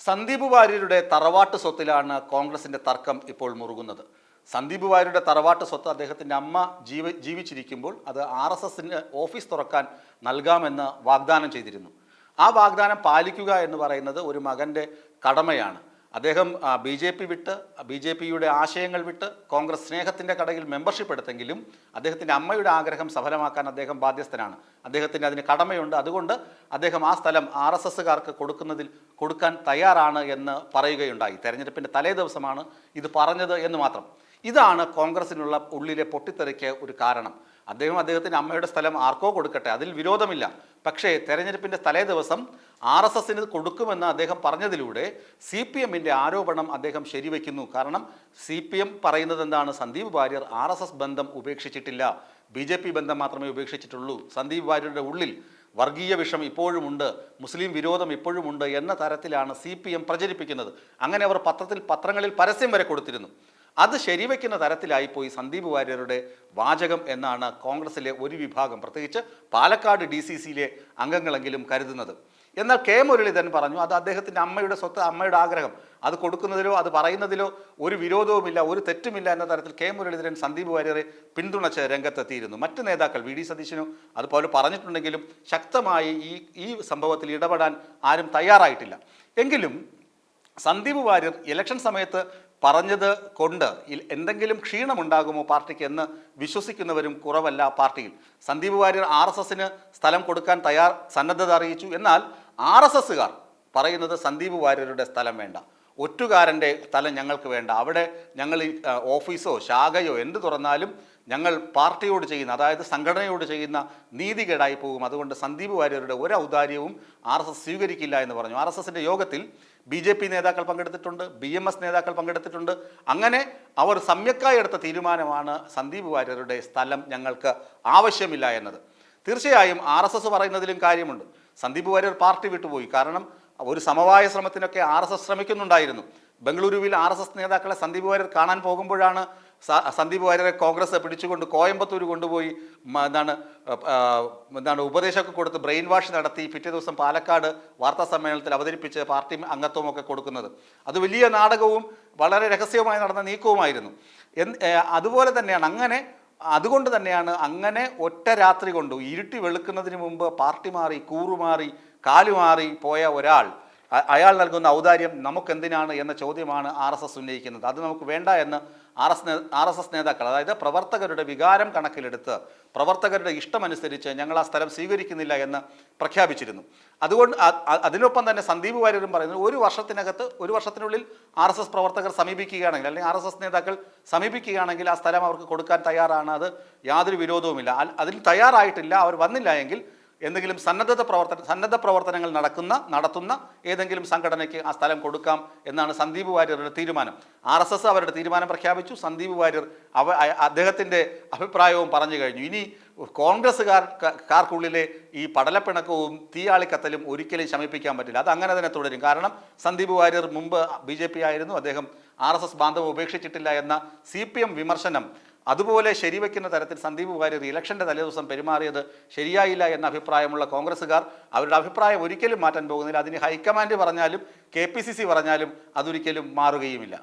സന്ദീപ് വാര്യരുടെ തറവാട്ട് സ്വത്തിലാണ് കോൺഗ്രസിന്റെ തർക്കം ഇപ്പോൾ മുറുകുന്നത്. സന്ദീപ് വാര്യരുടെ തറവാട്ട് സ്വത്ത് അദ്ദേഹത്തിൻ്റെ അമ്മ ജീവിച്ചിരിക്കുമ്പോൾ അത് RSSന് ഓഫീസ് തുറക്കാൻ നൽകാമെന്ന് വാഗ്ദാനം ചെയ്തിരുന്നു. ആ വാഗ്ദാനം പാലിക്കുക എന്ന് പറയുന്നത് ഒരു മകൻ്റെ കടമയാണ്. അദ്ദേഹം BJPയുടെ ആശയങ്ങൾ വിട്ട് കോൺഗ്രസ് സ്നേഹത്തിൻ്റെ കടയിൽ മെമ്പർഷിപ്പ് എടുത്തെങ്കിലും അദ്ദേഹത്തിൻ്റെ അമ്മയുടെ ആഗ്രഹം സഫലമാക്കാൻ അദ്ദേഹം ബാധ്യസ്ഥനാണ്. അദ്ദേഹത്തിന് അതിന് കടമയുണ്ട്. അതുകൊണ്ട് അദ്ദേഹം ആ സ്ഥലം RSSകാർക്ക് കൊടുക്കാൻ തയ്യാറാണ് എന്ന് പറയുകയുണ്ടായി. തെരഞ്ഞെടുപ്പിൻ്റെ തലേ ദിവസമാണ് ഇത് പറഞ്ഞത് എന്ന് മാത്രം. ഇതാണ് കോൺഗ്രസിനുള്ള ഉള്ളിലെ പൊട്ടിത്തെറിക്ക് ഒരു കാരണം. അദ്ദേഹത്തിൻ്റെ അമ്മയുടെ സ്ഥലം ആർക്കോ കൊടുക്കട്ടെ, അതിൽ വിരോധമില്ല. പക്ഷേ തെരഞ്ഞെടുപ്പിൻ്റെ തലേ ദിവസം RSSന് കൊടുക്കുമെന്ന് അദ്ദേഹം പറഞ്ഞതിലൂടെ CPMൻ്റെ ആരോപണം അദ്ദേഹം ശരിവെക്കുന്നു. കാരണം CPM പറയുന്നത് എന്താണ്? സന്ദീപ് വാര്യർ RSS ബന്ധം ഉപേക്ഷിച്ചിട്ടില്ല, BJP ബന്ധം മാത്രമേ ഉപേക്ഷിച്ചിട്ടുള്ളൂ. സന്ദീപ് വാര്യരുടെ ഉള്ളിൽ വർഗീയ വിഷം ഇപ്പോഴുമുണ്ട്, മുസ്ലിം വിരോധം ഇപ്പോഴുമുണ്ട് എന്ന തരത്തിലാണ് CPM പ്രചരിപ്പിക്കുന്നത്. അങ്ങനെ അവർ പത്രങ്ങളിൽ പരസ്യം വരെ കൊടുത്തിരുന്നു. അത് ശരിവെക്കുന്ന തരത്തിലായിപ്പോയി സന്ദീപ് വാര്യരുടെ വാചകം എന്നാണ് കോൺഗ്രസിലെ ഒരു വിഭാഗം, പ്രത്യേകിച്ച് പാലക്കാട് DCCയിലെ അംഗങ്ങളെങ്കിലും കരുതുന്നത്. എന്നാൽ K മുരളീധരൻ പറഞ്ഞു അത് അദ്ദേഹത്തിൻ്റെ അമ്മയുടെ സ്വത്ത്, അമ്മയുടെ ആഗ്രഹം, അത് കൊടുക്കുന്നതിലോ അത് പറയുന്നതിലോ ഒരു വിരോധവുമില്ല, ഒരു തെറ്റുമില്ല എന്ന തരത്തിൽ K മുരളീധരൻ സന്ദീപ് വാര്യരെ പിന്തുണച്ച് രംഗത്തെത്തിയിരുന്നു. മറ്റ് നേതാക്കൾ VD സതീശനും അതുപോലെ പറഞ്ഞിട്ടുണ്ടെങ്കിലും ശക്തമായി ഈ സംഭവത്തിൽ ഇടപെടാൻ ആരും തയ്യാറായിട്ടില്ല. എങ്കിലും സന്ദീപ് വാര്യർ ഇലക്ഷൻ സമയത്ത് പറഞ്ഞത് കൊണ്ട് എന്തെങ്കിലും ക്ഷീണമുണ്ടാകുമോ പാർട്ടിക്ക് എന്ന് വിശ്വസിക്കുന്നവരും കുറവല്ല പാർട്ടിയിൽ. സന്ദീപ് വാര്യർ RSSന് സ്ഥലം കൊടുക്കാൻ സന്നദ്ധത അറിയിച്ചു. എന്നാൽ RSSകാർ പറയുന്നത് സന്ദീപ് വാര്യരുടെ സ്ഥലം വേണ്ട, ഒറ്റുകാരൻ്റെ സ്ഥലം ഞങ്ങൾക്ക് വേണ്ട, അവിടെ ഞങ്ങൾ ഓഫീസോ ശാഖയോ എന്ത് തുറന്നാലും ഞങ്ങൾ പാർട്ടിയോട് ചെയ്യുന്ന, അതായത് സംഘടനയോട് ചെയ്യുന്ന നീതികേടായി പോകും. അതുകൊണ്ട് സന്ദീപ് വാര്യരുടെ ഒരു ഔദാര്യവും RSS സ്വീകരിക്കില്ല എന്ന് പറഞ്ഞു. RSSൻ്റെ യോഗത്തിൽ BJP നേതാക്കൾ പങ്കെടുത്തിട്ടുണ്ട്, BMS നേതാക്കൾ പങ്കെടുത്തിട്ടുണ്ട്. അങ്ങനെ അവർ സമ്യക്കായി എടുത്ത തീരുമാനമാണ് സന്ദീപ് വാര്യരുടെ സ്ഥലം ഞങ്ങൾക്ക് ആവശ്യമില്ല എന്നത്. തീർച്ചയായും RSS പറയുന്നതിലും കാര്യമുണ്ട്. സന്ദീപ് വാര്യർ പാർട്ടി വിട്ടുപോയി. കാരണം ഒരു സമവായ ശ്രമത്തിനൊക്കെ RSS ശ്രമിക്കുന്നുണ്ടായിരുന്നു. ബംഗളൂരുവിൽ RSS നേതാക്കളെ സന്ദീപ് വാര്യർ കാണാൻ പോകുമ്പോഴാണ് സന്ദീപ് വാര്യരെ കോൺഗ്രസ് പിടിച്ചുകൊണ്ട് കോയമ്പത്തൂർ കൊണ്ടുപോയി ഉപദേശമൊക്കെ കൊടുത്ത് ബ്രെയിൻ വാഷ് നടത്തി പിറ്റേ ദിവസം പാലക്കാട് വാർത്താ സമ്മേളനത്തിൽ അവതരിപ്പിച്ച് പാർട്ടി അംഗത്വമൊക്കെ കൊടുക്കുന്നത്. അത് വലിയ നാടകവും വളരെ രഹസ്യവുമായി നടന്ന നീക്കവുമായിരുന്നു. അതുപോലെ തന്നെയാണ് അതുകൊണ്ട് തന്നെയാണ് അങ്ങനെ ഒറ്റ രാത്രി കൊണ്ട് ഇരുട്ടി വെളുക്കുന്നതിന് മുമ്പ് പാർട്ടി മാറി, കൂറുമാറി, കാലുമാറി പോയ ഒരാൾ, അയാൾ നൽകുന്ന ഔദാര്യം നമുക്കെന്തിനാണ് എന്ന ചോദ്യമാണ് RSS ഉന്നയിക്കുന്നത്. അത് നമുക്ക് വേണ്ട എന്ന് RSS നേതാക്കൾ, അതായത് പ്രവർത്തകരുടെ വികാരം കണക്കിലെടുത്ത് പ്രവർത്തകരുടെ ഇഷ്ടമനുസരിച്ച് ഞങ്ങൾ ആ സ്ഥലം സ്വീകരിക്കുന്നില്ല എന്ന് പ്രഖ്യാപിച്ചിരുന്നു. അതുകൊണ്ട് അതിനൊപ്പം തന്നെ സന്ദീപ് വാര്യരും പറയുന്നത് ഒരു വർഷത്തിനുള്ളിൽ RSS പ്രവർത്തകർ സമീപിക്കുകയാണെങ്കിൽ, അല്ലെങ്കിൽ RSS നേതാക്കൾ സമീപിക്കുകയാണെങ്കിൽ ആ സ്ഥലം അവർക്ക് കൊടുക്കാൻ തയ്യാറാണ്. അത് യാതൊരു വിരോധവുമില്ല. അതിന് തയ്യാറായിട്ടില്ല, അവർ വന്നില്ല എങ്കിൽ എന്തെങ്കിലും സന്നദ്ധ പ്രവർത്തനങ്ങൾ നടത്തുന്ന ഏതെങ്കിലും സംഘടനയ്ക്ക് ആ സ്ഥലം കൊടുക്കാം എന്നാണ് സന്ദീപ് വാര്യരുടെ തീരുമാനം. RSS അവരുടെ തീരുമാനം പ്രഖ്യാപിച്ചു. സന്ദീപ് വാര്യർ അദ്ദേഹത്തിൻ്റെ അഭിപ്രായവും പറഞ്ഞു കഴിഞ്ഞു. ഇനി കോൺഗ്രസ്സുകാർക്കുള്ളിലെ ഈ പടലപ്പിണക്കവും തീയാളിക്കത്തലും ഒരിക്കലും ശമിപ്പിക്കാൻ പറ്റില്ല. അത് അങ്ങനെ തന്നെ തുടരും. കാരണം സന്ദീപ് വാര്യർ മുമ്പ് BJP ആയിരുന്നു, അദ്ദേഹം RSS ബാന്ധവം ഉപേക്ഷിച്ചിട്ടില്ല എന്ന CPM വിമർശനം അതുപോലെ ശരിവെക്കുന്ന തരത്തിൽ സന്ദീപ് വാര്യർ ഇലക്ഷൻ്റെ തലേദിവസം പെരുമാറിയത് ശരിയായില്ല എന്ന അഭിപ്രായമുള്ള കോൺഗ്രസ്സുകാർ അവരുടെ അഭിപ്രായം ഒരിക്കലും മാറ്റാൻ പോകുന്നില്ല. അതിന് ഹൈക്കമാൻഡ് പറഞ്ഞാലും KPCC പറഞ്ഞാലും അതൊരിക്കലും മാറുകയുമില്ല.